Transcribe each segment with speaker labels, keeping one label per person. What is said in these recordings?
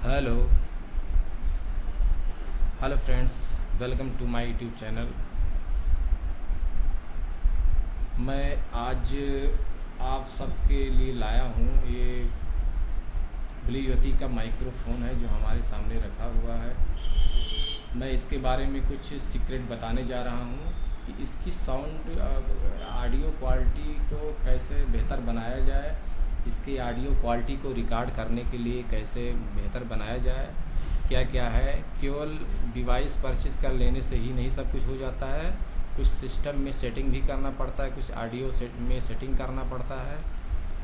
Speaker 1: Hello hello friends, welcome to my YouTube channel. मैं आज आप सबके लिए लाया हूँ ये ब्लूयती का माइक्रोफोन है जो हमारे सामने रखा हुआ है। मैं इसके बारे में कुछ सीक्रेट बताने जा रहा हूँ कि इसकी साउंड ऑडियो क्वालिटी को कैसे बेहतर बनाया जाए, इसकी ऑडियो क्वालिटी को रिकॉर्ड करने के लिए कैसे बेहतर बनाया जाए, क्या क्या है। केवल डिवाइस परचेज़ कर लेने से ही नहीं सब कुछ हो जाता है, कुछ सिस्टम में सेटिंग भी करना पड़ता है, कुछ ऑडियो में सेटिंग करना पड़ता है।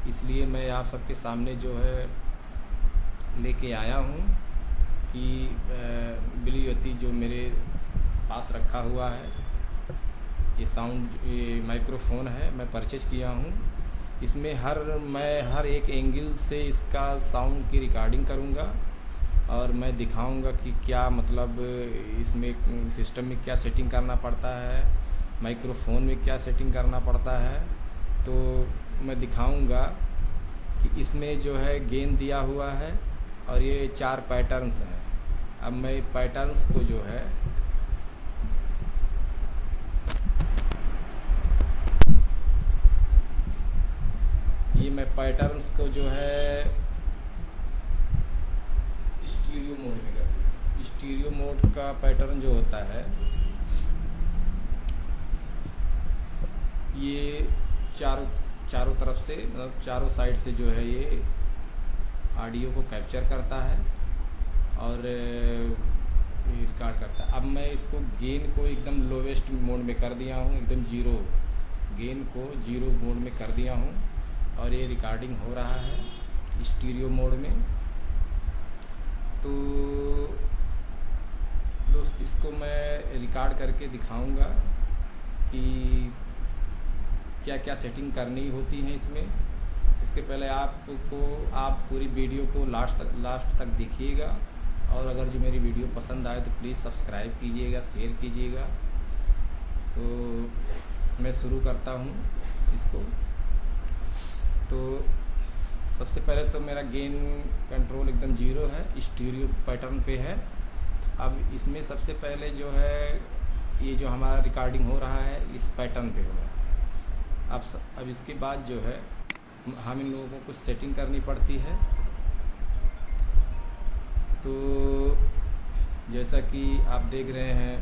Speaker 1: इसलिए मैं आप सबके सामने जो है लेके आया हूँ कि ब्लूयती जो मेरे पास रखा हुआ है ये माइक्रोफोन है, मैं परचेज किया हूँ। इसमें मैं हर एक एंगल से इसका साउंड की रिकॉर्डिंग करूँगा और मैं दिखाऊंगा कि क्या मतलब इसमें सिस्टम में क्या सेटिंग करना पड़ता है, माइक्रोफोन में क्या सेटिंग करना पड़ता है। तो मैं दिखाऊंगा कि इसमें जो है गेन दिया हुआ है और ये 4 पैटर्न्स हैं। अब मैं पैटर्न्स को जो है जो है स्टीरियो मोड में कर दूँ। स्टीरियो मोड का पैटर्न जो होता है ये चारों तरफ से मतलब चारों साइड से जो है ये ऑडियो को कैप्चर करता है और रिकॉर्ड करता है। अब मैं इसको गेन को एकदम लोवेस्ट मोड में कर दिया हूँ, एकदम जीरो गेन को जीरो मोड में कर दिया हूँ और ये रिकॉर्डिंग हो रहा है स्टीरियो मोड में। तो दोस्त इसको मैं रिकॉर्ड करके दिखाऊंगा कि क्या क्या सेटिंग करनी होती है इसमें। इसके पहले आप पूरी वीडियो को लास्ट तक देखिएगा और अगर जो मेरी वीडियो पसंद आए तो प्लीज़ सब्सक्राइब कीजिएगा, शेयर कीजिएगा। तो मैं शुरू करता हूँ इसको। तो सबसे पहले तो मेरा गेन कंट्रोल एकदम जीरो है, स्टीरियो पैटर्न पे है। अब इसमें सबसे पहले जो है ये जो हमारा रिकॉर्डिंग हो रहा है इस पैटर्न पे हो रहा है। अब इसके बाद जो है हम इन लोगों को कुछ सेटिंग करनी पड़ती है। तो जैसा कि आप देख रहे हैं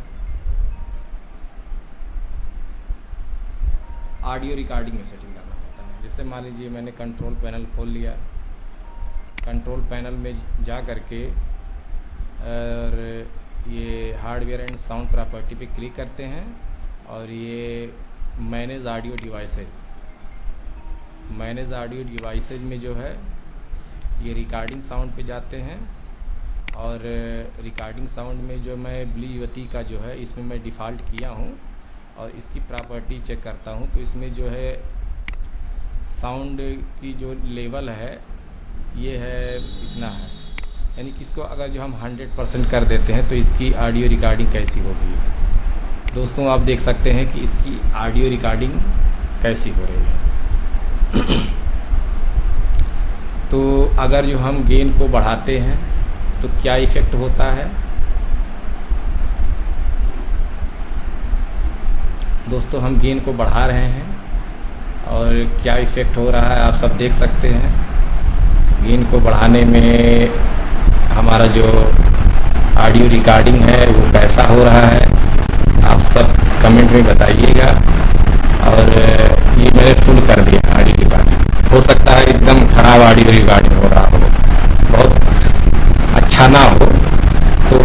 Speaker 1: ऑडियो रिकॉर्डिंग में सेटिंग करना होता है। जैसे मान लीजिए मैंने कंट्रोल पैनल खोल लिया, कंट्रोल पैनल में जा करके और ये हार्डवेयर एंड साउंड प्रॉपर्टी पे क्लिक करते हैं और ये मैनेज ऑडियो डिवाइसेज में जो है ये रिकॉर्डिंग साउंड पे जाते हैं और रिकॉर्डिंग साउंड में जो मैं ब्लूयती का जो है इसमें मैं डिफ़ॉल्ट किया हूँ और इसकी प्रॉपर्टी चेक करता हूँ। तो इसमें जो है साउंड की जो लेवल है ये है इतना है, यानी कि इसको अगर जो हम 100% कर देते हैं तो इसकी ऑडियो रिकॉर्डिंग कैसी होगी। दोस्तों आप देख सकते हैं कि इसकी ऑडियो रिकॉर्डिंग कैसी हो रही है। तो अगर जो हम गेन को बढ़ाते हैं तो क्या इफ़ेक्ट होता है दोस्तों, हम गेन को बढ़ा रहे हैं और क्या इफ़ेक्ट हो रहा है आप सब देख सकते हैं। गेन को बढ़ाने में हमारा जो ऑडियो रिकॉर्डिंग है वो कैसा हो रहा है आप सब कमेंट में बताइएगा। और ये मैंने फुल कर दिया ऑडियो रिकॉर्डिंग। हो सकता है एकदम ख़राब ऑडियो रिकॉर्डिंग हो रहा हो, बहुत अच्छा ना हो। तो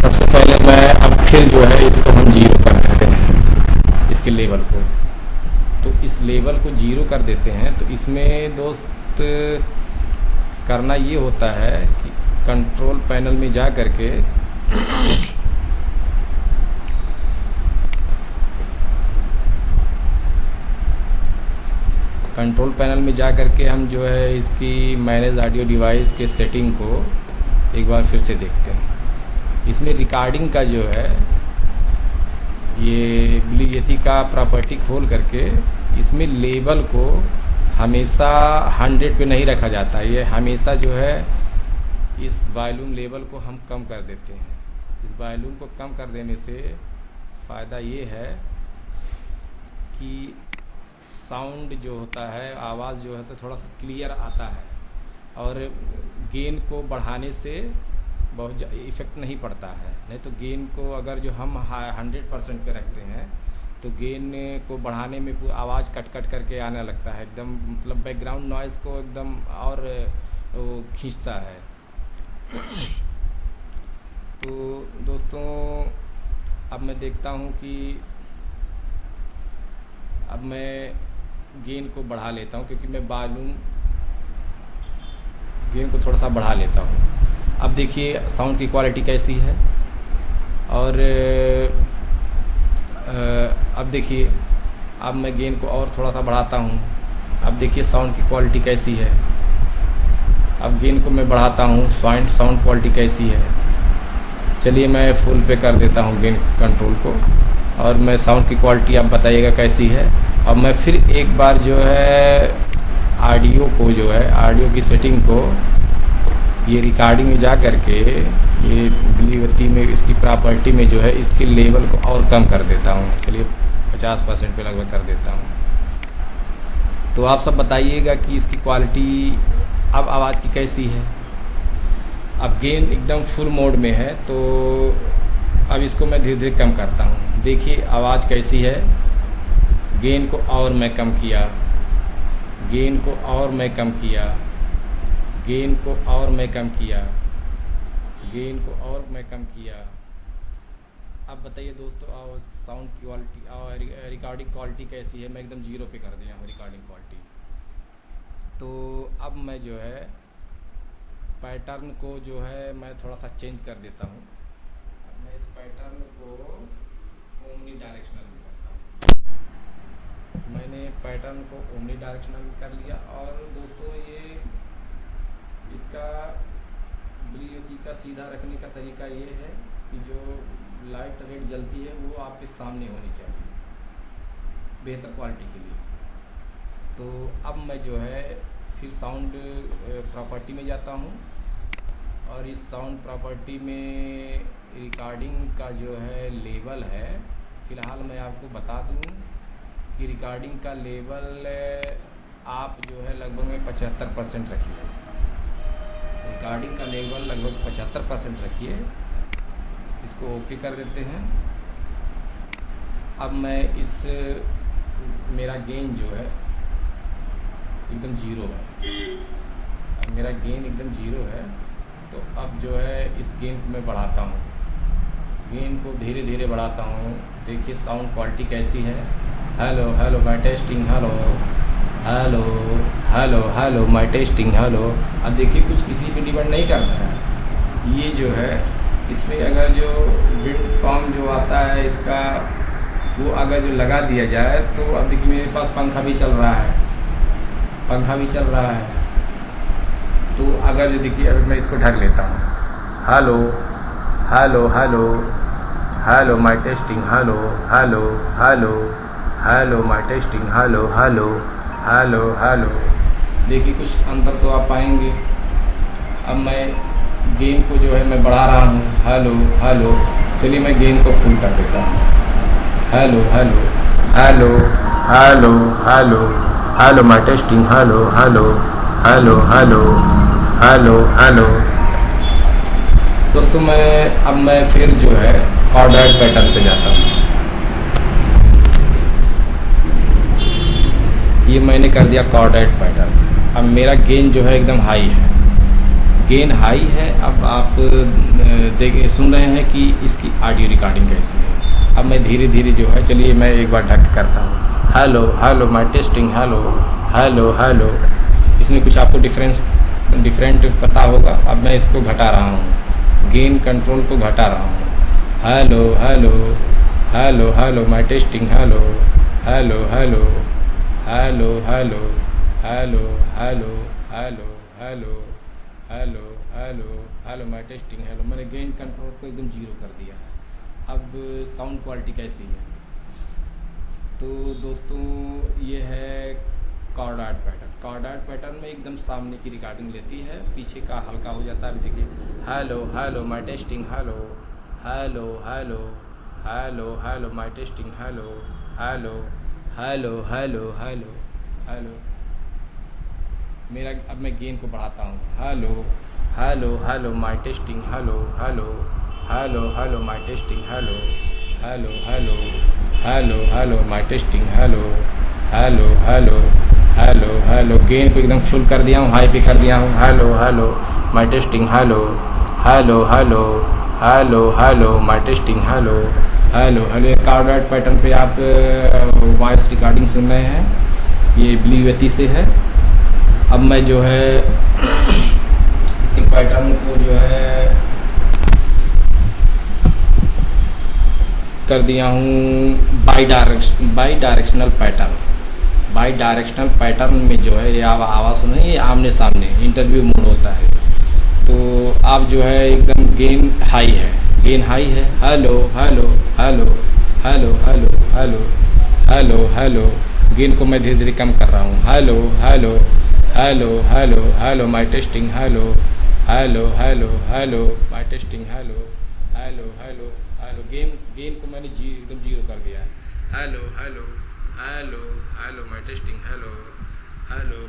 Speaker 1: सबसे पहले मैं अब फिर जो है इसको हम जीरो कर देते हैं, इसके लेवल को। तो इस लेवल को जीरो कर देते हैं। तो इसमें दोस्त करना ये होता है कि कंट्रोल पैनल में जा करके हम जो है इसकी मैनेज ऑडियो डिवाइस के सेटिंग को एक बार फिर से देखते हैं। इसमें रिकॉर्डिंग का जो है ये ब्लूयती का प्रॉपर्टी खोल करके इसमें लेवल को हमेशा 100 पे नहीं रखा जाता है। ये हमेशा जो है इस वॉल्यूम लेवल को हम कम कर देते हैं। इस वॉल्यूम को कम कर देने से फ़ायदा ये है कि साउंड जो होता है, आवाज़ जो है तो थोड़ा सा क्लियर आता है, और गेन को बढ़ाने से बहुत इफ़ेक्ट नहीं पड़ता है। नहीं तो गेन को अगर जो हम 100% पे रखते हैं तो गेन को बढ़ाने में आवाज़ कट कट करके आने लगता है, एकदम मतलब बैकग्राउंड नॉइज़ को एकदम और वो खींचता है। तो दोस्तों अब मैं देखता हूँ कि अब मैं गेन को बढ़ा लेता हूँ, क्योंकि मैं वॉल्यूम गेन को थोड़ा सा बढ़ा लेता हूँ। अब देखिए साउंड की क्वालिटी कैसी है, और अब देखिए अब मैं गेन को और थोड़ा सा बढ़ाता हूँ। अब देखिए साउंड की क्वालिटी कैसी है। अब गेन को मैं बढ़ाता हूँ, साउंड क्वालिटी कैसी है। चलिए मैं फुल पे कर देता हूँ गेन कंट्रोल को, और मैं साउंड की क्वालिटी आप बताइएगा कैसी है। अब मैं फिर एक बार जो है ऑडियो को जो है ऑडियो की सेटिंग को ये रिकॉर्डिंग में जा करके ये ब्लूयती में इसकी प्रॉपर्टी में जो है इसके लेवल को और कम कर देता हूँ। चलिए 50% पे लगभग कर देता हूँ। तो आप सब बताइएगा कि इसकी क्वालिटी अब आवाज़ की कैसी है। अब गेन एकदम फुल मोड में है, तो अब इसको मैं धीरे धीरे कम करता हूँ। देखिए आवाज़ कैसी है। गेन को और मैं कम किया, गेन को और मैं कम किया, गेन को और मैं कम किया, गेन को और मैं कम किया। अब बताइए दोस्तों साउंड क्वालिटी और रिकॉर्डिंग क्वालिटी कैसी है। मैं एकदम 0 पे कर दिया हूँ रिकॉर्डिंग क्वालिटी। तो अब मैं जो है पैटर्न को जो है मैं थोड़ा सा चेंज कर देता हूँ। अब मैं इस पैटर्न को ओमनी डायरेक्शनल में करता हूँ। मैंने पैटर्न को ओमनी डायरेक्शनल में कर लिया। और दोस्तों ये इसका ब्लूयती का सीधा रखने का तरीका ये है कि जो लाइट रेड जलती है वो आपके सामने होनी चाहिए बेहतर क्वालिटी के लिए। तो अब मैं जो है फिर साउंड प्रॉपर्टी में जाता हूँ, और इस साउंड प्रॉपर्टी में रिकॉर्डिंग का जो है लेवल है, फ़िलहाल मैं आपको बता दूँ कि रिकॉर्डिंग का लेवल आप जो है लगभग में 75% रखिए। रिकॉर्डिंग का लेवल लगभग 75% रखिए। इसको ओके कर देते हैं। अब मैं इस मेरा गेन जो है एकदम 0 है। अब मेरा गेन एकदम 0 है, तो अब जो है इस गेन को मैं बढ़ाता हूँ, गेन को धीरे धीरे बढ़ाता हूँ। देखिए साउंड क्वालिटी कैसी है। Hello hello my testing, hello hello hello hello my testing, hello. अब देखिए कुछ किसी पे डिपेंड नहीं करता है। ये जो है इसमें अगर जो विंड फॉर्म जो आता है इसका वो अगर जो लगा दिया जाए तो अब देखिए मेरे पास पंखा भी चल रहा है, पंखा भी चल रहा है। तो अगर जो देखिए अभी मैं इसको ढक लेता हूँ, hello hello hello hello my testing, hello hello hello hello my testing, hello hello hello hello. देखिए कुछ अंतर तो आप पाएंगे। अब मैं गेन को जो है मैं बढ़ा रहा हूँ, हेलो हेलो। चलिए मैं गेन को फुल कर देता हूँ, hello hello hello hello hello hello my testing, hello hello hello hello hello hello. दोस्तों अब मैं फिर जो है कॉर्डेड पैटर्न पे जाता हूँ। ये मैंने कर दिया कॉर्डेड पैटर्न। अब मेरा गेन जो है एकदम हाई है, गेन हाई है। अब आप सुन रहे हैं कि इसकी ऑडियो रिकॉर्डिंग कैसी है। अब मैं धीरे धीरे जो है, चलिए मैं एक बार ढक करता हूँ, hello hello my testing, hello hello hello. इसमें कुछ आपको डिफरेंट पता होगा। अब मैं इसको घटा रहा हूँ, गेन कंट्रोल को घटा रहा हूँ, hello hello hello hello my testing, hello hello hello hello hello hello hello hello hello hello hello hello my testing, hello. मैंने गेन कंट्रोल को एकदम 0 कर दिया है। अब साउंड क्वालिटी कैसी है। तो दोस्तों ये है कॉर्डाट पैटर्न में एकदम सामने की रिकॉर्डिंग लेती है, पीछे का हल्का हो जाता है। अभी देखिए, hello my testing, hello my testing, hello. मेरा अब मैं गेन को बढ़ाता हूँ, hello my testing, hello my testing, hello my testing, hello. Gain को एकदम फुल कर दिया हूँ, हाई पे कर दिया हूँ, hello my testing, hello my testing, hello. कॉर्डाट pattern पे आप वॉइस रिकॉर्डिंग सुन रहे हैं, ये ब्लू यती से है। अब मैं जो है इसी पैटर्न को जो है कर दिया हूँ बाई डायरेक्शनल पैटर्न में जो है ये आवाज़ सुन रहे हैं, ये आमने सामने इंटरव्यू मोड होता है। तो आप जो है एकदम गेन हाई है, हेलो। गेन को मैं धीरे धीरे कम कर रहा हूँ, hello my testing, hello my testing, hello. Gain को मैंने एकदम जीरो कर दिया है, hello my testing, hello.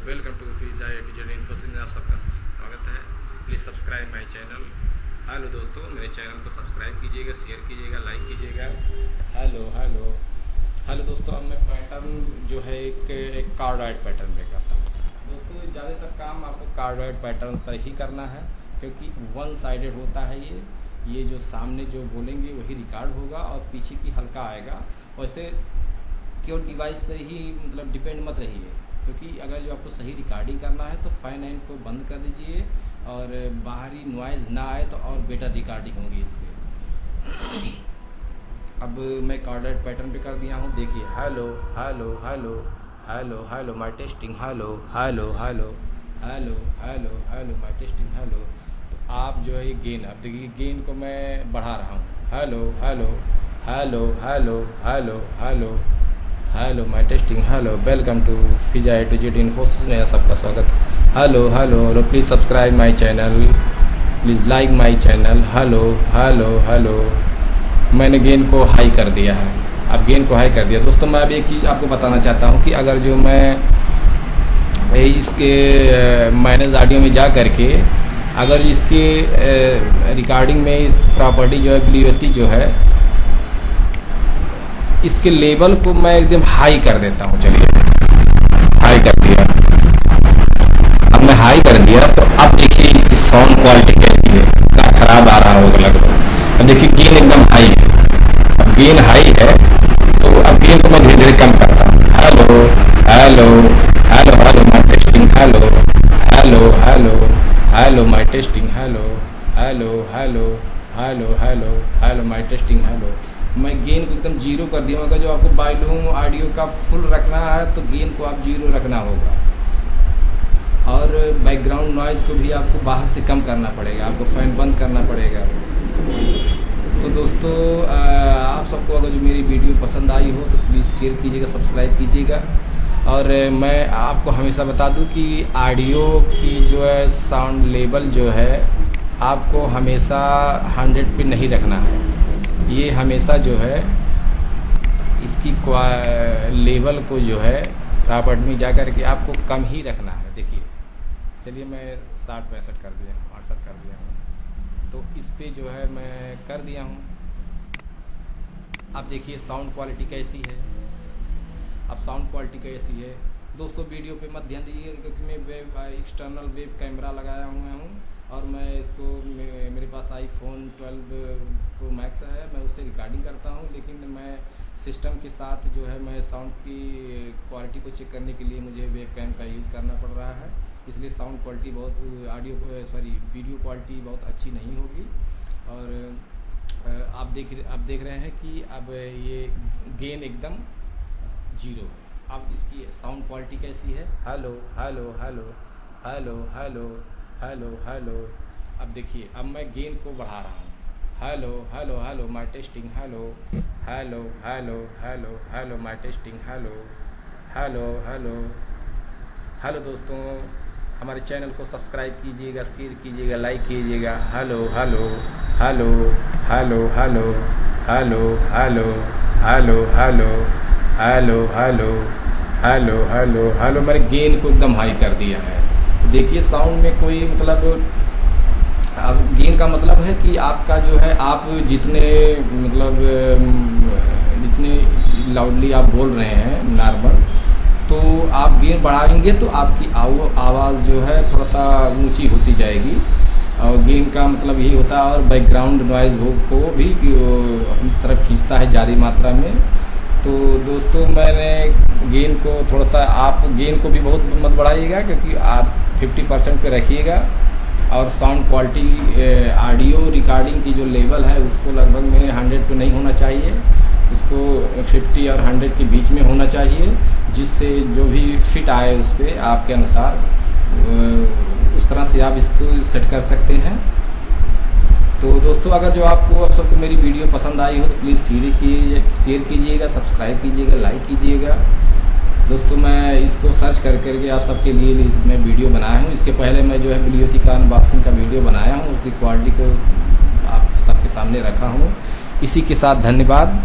Speaker 1: Welcome to Fiza digital Infosys में आप सबका स्वागत है। Please subscribe my channel. Hello दोस्तों, मेरे चैनल को सब्सक्राइब कीजिएगा, शेयर कीजिएगा, लाइक कीजिएगा। हेलो दोस्तों, अब मैं पैटर्न जो है एक कॉर्डाट पैटर्न पे करता हूँ। दोस्तों, ज़्यादातर काम आपको कॉर्डाट पैटर्न पर ही करना है, क्योंकि वन साइडेड होता है ये जो सामने जो बोलेंगे वही रिकॉर्ड होगा और पीछे की हल्का आएगा। वैसे केवल डिवाइस पर ही मतलब डिपेंड मत रहिए, क्योंकि अगर जो आपको सही रिकॉर्डिंग करना है तो फैन एंड को बंद कर दीजिए और बाहरी नॉइज़ ना आए तो और बेटर रिकॉर्डिंग होगी इससे। अब मैं कॉर्डाट पैटर्न पे कर दिया हूँ, देखिए, hello my testing, hello my testing, hello. तो आप जो है ये गेन, अब देखिए गेन को मैं बढ़ा रहा हूँ, hello my testing, hello. Welcome to Fiza to Z Infosys में सबका स्वागत। Hello. Please subscribe my channel, please like my channel. Hello. मैंने गेन को हाई कर दिया है। अब गेन को हाई कर दिया। दोस्तों, मैं अब एक चीज़ आपको बताना चाहता हूँ कि अगर जो मैं इसके मैनेज ऑडियो में जा करके अगर इसके रिकॉर्डिंग में इस प्रॉपर्टी जो है ब्लूयती जो है, इसके लेवल को मैं एकदम हाई कर देता हूँ। चलिए, हाई कर दिया। अब मैं हाई कर दिया तो अब देखिए इसकी साउंड क्वालिटी कैसी है, इतना खराब आ रहा होगा लगभग। अब देखिए गेन एकदम हाई है। अब गेन हाई है तो अब गेन को मैं धीरे धीरे कम करता हूँ, hello my testing, hello my testing, hello my testing, hello. मैं गेन को एकदम जीरो कर दिया हूँ। अगर जो आपको वॉल्यूम ऑडियो का फुल रखना है तो गेन को आप जीरो रखना होगा और बैकग्राउंड नॉइज़ को भी आपको बाहर से कम करना पड़ेगा, आपको फ़ैन बंद करना पड़ेगा। तो दोस्तों, आप सबको अगर जो मेरी वीडियो पसंद आई हो तो प्लीज़ शेयर कीजिएगा, सब्सक्राइब कीजिएगा। और मैं आपको हमेशा बता दूं कि ऑडियो की जो है साउंड लेवल जो है आपको हमेशा 100 पे नहीं रखना है। ये हमेशा जो है इसकी लेवल को जो है प्रॉपर्टी में जा कर के आपको कम ही रखना है। देखिए, चलिए मैं 60-65 कर दिया हूँ, 68 कर दिया हूँ। तो इस पे जो है मैं कर दिया हूँ। अब देखिए साउंड क्वालिटी कैसी है। अब साउंड क्वालिटी कैसी है दोस्तों, वीडियो पे मत ध्यान दीजिए, क्योंकि मैं एक्सटर्नल वेब कैमरा लगाया हुआ हूँ और मैं इसको मेरे पास iPhone 12 Pro Max है, मैं उससे रिकॉर्डिंग करता हूँ। लेकिन मैं सिस्टम के साथ जो है मैं साउंड की क्वालिटी को चेक करने के लिए मुझे वेब कैम का यूज़ करना पड़ रहा है, इसलिए साउंड क्वालिटी वीडियो क्वालिटी बहुत अच्छी नहीं होगी। और आप देख रहे हैं कि अब ये गेन एकदम जीरो है। अब इसकी साउंड क्वालिटी कैसी है, हेलो। अब देखिए, अब मैं गेन को बढ़ा रहा हूँ, hello my testing, hello my testing, hello hello दोस्तों, हमारे चैनल को सब्सक्राइब कीजिएगा, शेयर कीजिएगा, लाइक कीजिएगा। Hello hello hello hello hello hello hello hello hello hello hello hello hello hello. मैंने गेन को एकदम हाई कर दिया है। तो देखिए साउंड में कोई मतलब, अब गेन का मतलब है कि आपका जो है, आप जितने मतलब जितने लाउडली आप बोल रहे हैं नॉर्मल, तो आप गेन बढ़ाएंगे तो आपकी आवाज़ जो है थोड़ा सा ऊंची होती जाएगी। और गेन का मतलब यही होता है, और बैकग्राउंड नॉइज़ को भी अपनी तरफ खींचता है ज़्यादा मात्रा में। तो दोस्तों मैंने गेन को थोड़ा सा, आप गेन को भी बहुत मत बढ़ाइएगा, क्योंकि आप 50% पे रखिएगा। और साउंड क्वालिटी, ऑडियो रिकॉर्डिंग की जो लेवल है उसको लगभग में 100 पे नहीं होना चाहिए, उसको 50 और 100 के बीच में होना चाहिए, जिससे जो भी फिट आए उस पर आपके अनुसार उस तरह से आप इसको सेट कर सकते हैं। तो दोस्तों अगर जो आपको आप सबको मेरी वीडियो पसंद आई हो तो प्लीज़ शेयर कीजिएगा, सब्सक्राइब कीजिएगा, लाइक कीजिएगा। दोस्तों मैं इसको सर्च करके आप सबके लिए इसमें वीडियो बनाया हूँ। इसके पहले मैं जो है ब्लू यती का अनबॉक्सिंग का वीडियो बनाया हूँ, उसकी क्वालिटी को आप सबके सामने रखा हूँ। इसी के साथ धन्यवाद।